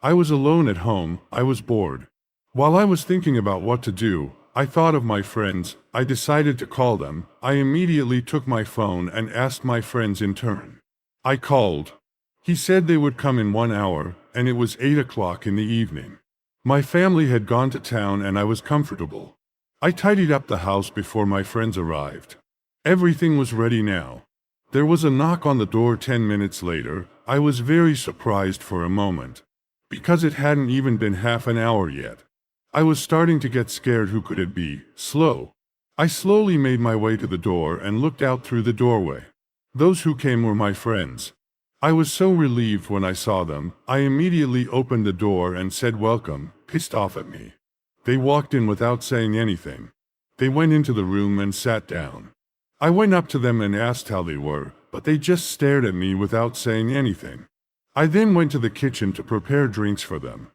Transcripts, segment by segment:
I was alone at home, I was bored. While I was thinking about what to do, I thought of my friends. I decided to call them. I immediately took my phone and asked my friends in turn. I called. He said they would come in 1 hour, and it was 8 o'clock in the evening. My family had gone to town and I was comfortable. I tidied up the house before my friends arrived. Everything was ready now. There was a knock on the door 10 minutes later. I was very surprised for a moment, because it hadn't even been half an hour yet. I was starting to get scared. Who could it be? I slowly made my way to the door and looked out through the doorway. Those who came were my friends. I was so relieved when I saw them. I immediately opened the door and said welcome, pissed off at me. They walked in without saying anything. They went into the room and sat down. I went up to them and asked how they were, but they just stared at me without saying anything. I then went to the kitchen to prepare drinks for them.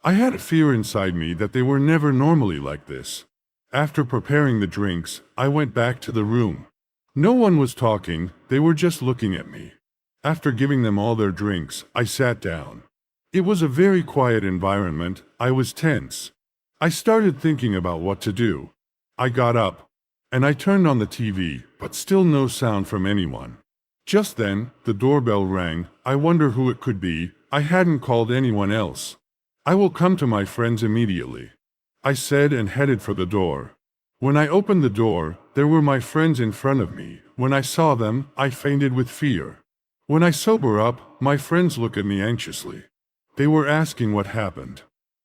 I had a fear inside me that they were never normally like this. After preparing the drinks, I went back to the room. No one was talking, they were just looking at me. After giving them all their drinks, I sat down. It was a very quiet environment. I was tense. I started thinking about what to do. I got up, and I turned on the TV, but still no sound from anyone. Just then, the doorbell rang. I wonder who it could be. I hadn't called anyone else. I will come to my friends immediately, I said and headed for the door. When I opened the door, there were my friends in front of me. When I saw them, I fainted with fear. When I sober up, my friends looked at me anxiously. They were asking what happened.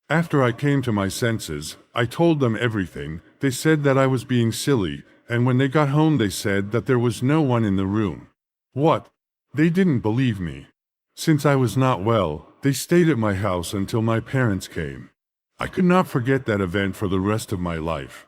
After I came to my senses, I told them everything. They said that I was being silly, and when they got home they said that there was no one in the room. What? They didn't believe me. Since I was not well, they stayed at my house until my parents came. I could not forget that event for the rest of my life.